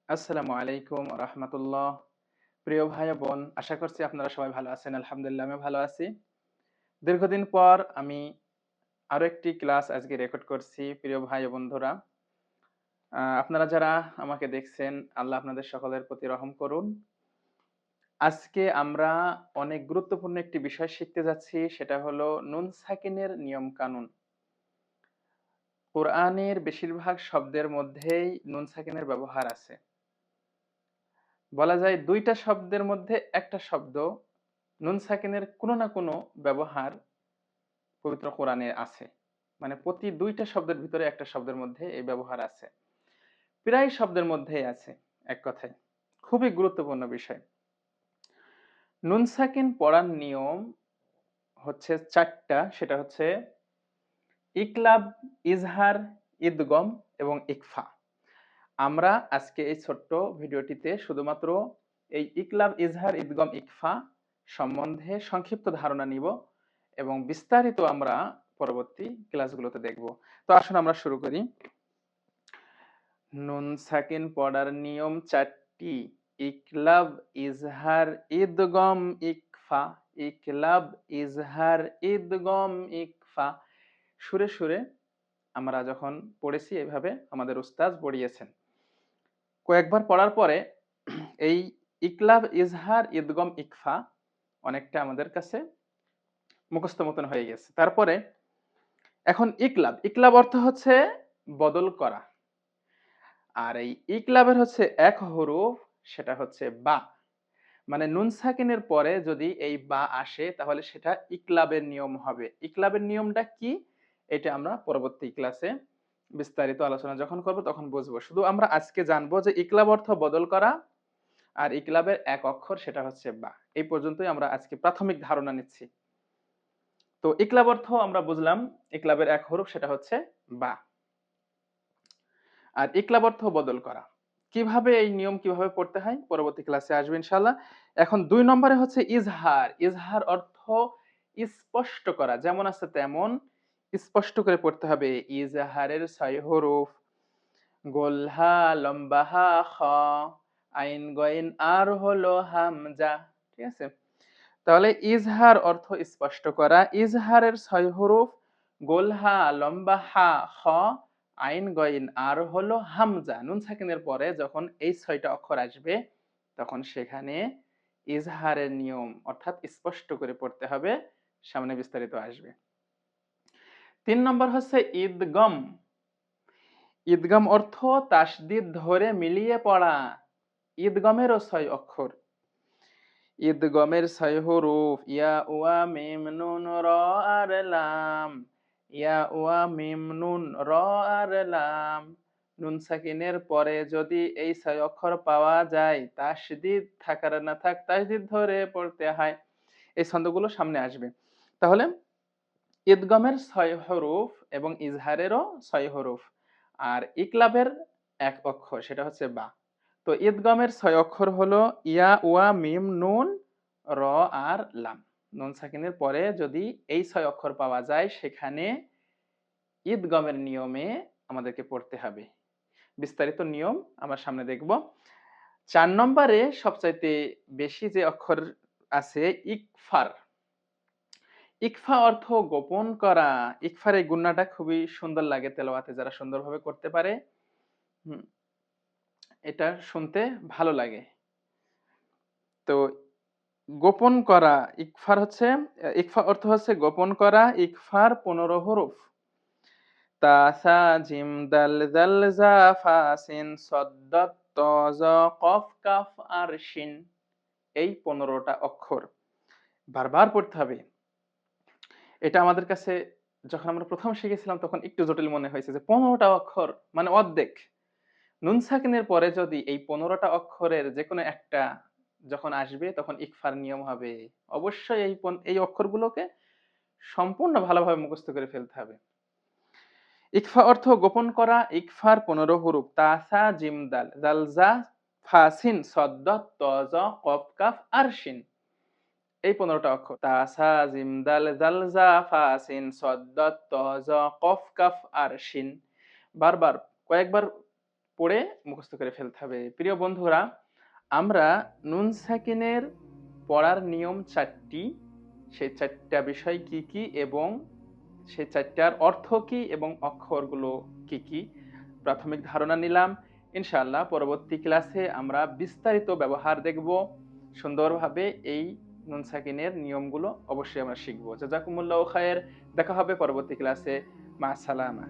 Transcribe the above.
আসসালামু আলাইকুম রাহমাতুল্লাহ। প্রিয় ভাই ও বোন, আশা করছি আপনারা সবাই ভালো আছেন। আলহামদুলিল্লাহ আমি ভালো আছি। দীর্ঘদিন পর আমি আরো একটি ক্লাস আজকে রেকর্ড করছি। প্রিয় ভাই ও বন্ধুরা, আপনারা যারা আমাকে দেখছেন, আল্লাহ আপনাদের সকলের প্রতি রহম করুন। আজকে আমরা অনেক গুরুত্বপূর্ণ একটি বিষয় শিখতে যাচ্ছি, সেটা হলো নুন সাকিনের নিয়ম কানুন। কোরআনের বেশিরভাগ শব্দের মধ্যেই নুন সাকিনের ব্যবহার আছে। বলা যায় দুইটা শব্দের মধ্যে একটা শব্দ নুন সাকিনের কোনো না কোনো ব্যবহার পবিত্র কোরআনে আছে। মানে প্রতি দুইটা শব্দের ভিতরে একটা শব্দের মধ্যে এই ব্যবহার আছে, প্রায় শব্দের মধ্যেই আছে। এক কথায় খুবই গুরুত্বপূর্ণ বিষয়। নুন সাকিন পড়ার নিয়ম হচ্ছে চারটা, সেটা হচ্ছে ইকলাব, ইজহার, ইদগম এবং ইকফা। আমরা আজকে এই ছোট্ট ভিডিওটিতে শুধুমাত্র এই ইকলাব, ইজহার, ইদগম, ইকফা সম্বন্ধে সংক্ষিপ্ত ধারণা নিব এবং বিস্তারিত আমরা পরবর্তী ক্লাসগুলোতে দেখব। তো আসুন আমরা শুরু করি। নুন সাকিন পড়ার নিয়ম চারটি: ইকলাব, ইজহার, ইদগম, ইকফা। ইকলাব, ইজহার, ইদগম, ইকফা। সুরে সুরে আমরা যখন পড়েছি এভাবে আমাদের উস্তাদ পড়িয়েছেন। কয়েকবার পড়ার পরে এই ইকলাব, ইজহার, ইদগম, ইকফা অনেকটা আমাদের কাছে মুখস্থ মতন হয়ে গেছে। তারপরে এখন ইকলাব, ইকলাব অর্থ হচ্ছে বদল করা। আর এই ইকলাবের হচ্ছে এক হরফ, সেটা হচ্ছে বা। মানে নুন সাকিনের পরে যদি এই বা আসে তাহলে সেটা ইকলাবের নিয়ম হবে। ইকলাবের নিয়মটা কি, এটা আমরা পরবর্তী ক্লাসে বিস্তারিত আলোচনা যখন করব তখন বুঝবো। শুধু আমরা আজকে জানবো যে ইকলাব অর্থ বদল করা, আর ইকলাবের এক অক্ষর সেটা হচ্ছে বা। এই পর্যন্তই আমরা আজকে প্রাথমিক ধারণা নিচ্ছি। তো ইকলাব অর্থ আমরা বুঝলাম, ইকলাবের এক হরফ সেটা হচ্ছে বা। আর ইকলাব অর্থ বদল করা। কিভাবে এই নিয়ম কিভাবে পড়তে হয় পরবর্তী ক্লাসে আসবে ইনশাআল্লাহ। এখন 2 নম্বরে হচ্ছে ইজহার। ইজহার অর্থ স্পষ্ট করা, যেমন আছে তেমন স্পষ্ট করে পড়তে হবে। ইজহারের 6 হরফ: গোলহা, লম্বা হা, খ, আইন গইন আর হলো হামজা। ঠিক আছে? তাহলে ইজহার অর্থ স্পষ্ট করা। ইজহারের 6 হরফ: গোলহা, লম্বা হা, খ, আইন গইন আর হলো হামজা। নুন সাকিনের পরে যখন এই 6টা অক্ষর আসবে তখন সেখানে ইজহারের নিয়ম অর্থাৎ স্পষ্ট করে পড়তে হবে। সামনে বিস্তারিত আসবে। 3 নম্বর হচ্ছে ঈদগম। ঈদগম অর্থ তাসদিদ ধরে মিলিয়ে পড়া। ঈদগমেরও 6 অক্ষর। ঈদগমের 6 হরফ: ইয়া, ওয়া, মিম, নুন, র আর লাম। ইয়া, ওয়া, মিম, নুন, র আর লাম। নুন সাকিনের পরে যদি এই 6 অক্ষর পাওয়া যায়, তাসদিদ থাকার না থাক তাসদিদ ধরে পড়তে হয়। এই ছন্দগুলো সামনে আসবে। তাহলে ঈদগমের 6 হরফ এবং ইজহারেরও 6 হরফ, আর ইকলাবের এক অক্ষর সেটা হচ্ছে বা। তো ঈদগমের 6 অক্ষর হলো ইয়া, ওয়া, মিম, নুন, র আর লাম। নুন সাকিনের পরে যদি এই 6 অক্ষর পাওয়া যায় সেখানে ঈদগমের নিয়মে আমাদেরকে পড়তে হবে। বিস্তারিত নিয়ম আমরা সামনে দেখব। 4 নম্বরে সবচাইতে বেশি যে অক্ষর আছে ইকফার। ইকফা অর্থ গোপন করা। ইকফার এই গুণাটা খুবই সুন্দর লাগে তেলাওয়াতে, যারা সুন্দরভাবে করতে পারে এটা শুনতে ভালো লাগে। তো গোপন করা, ইকফা অর্থ হচ্ছে গোপন করা। ইকফার 15 হরফ: তা, সা, জিম, দাল, জাল, জা, ফা, সিন, সদ, দত, ত, জ, কফ, কাফ আর শিন। এই 15টা অক্ষর বারবার পড়তে হবে। এটা আমাদের কাছে যখন আমরা প্রথম শিখেছিলাম তখন একটু জটিল মনে হয়েছে যে 15টা অক্ষর মানে অর্ধেক। নুন সাকিনের পরে যদি এই 15টা অক্ষরের যে কোনো একটা যখন আসবে তখন ইকফার নিয়ম হবে। অবশ্যই এই অক্ষরগুলোকে সম্পূর্ণ ভালোভাবে মুখস্থ করে ফেলতে হবে। ইকফা অর্থ গোপন করা। ইকফার 15 হরফ: তা, সা, জিম, দাল, জাল, জা, ফা, সিন, সদ, দত, ত, জ, কফ, কাফ আর শিন। এই 15টা অক্ষর: তা, সা, জিম, দাল, জাল, জা, ফা, সিন, সদ, দত, ত, জ, কফ, কাফ আর শিন। বারবার কয়েকবার পড়ে মুখস্থ করে ফেলতে হবে। প্রিয় বন্ধুরা, আমরা নুন সাকিনের পড়ার নিয়ম 4টি, সেই 4টা বিষয় কি কি এবং সেই 4টার অর্থ কি এবং অক্ষরগুলো কি কি প্রাথমিক ধারণা নিলাম। ইনশাআল্লাহ পরবর্তী ক্লাসে আমরা বিস্তারিত ব্যবহার দেখব, সুন্দরভাবে এই নুন সাকিনের নিয়মগুলো অবশ্যই আমরা শিখবো। জাযাকুমুল্লাহু খায়ের। দেখা হবে পরবর্তী ক্লাসে। মা সালামা।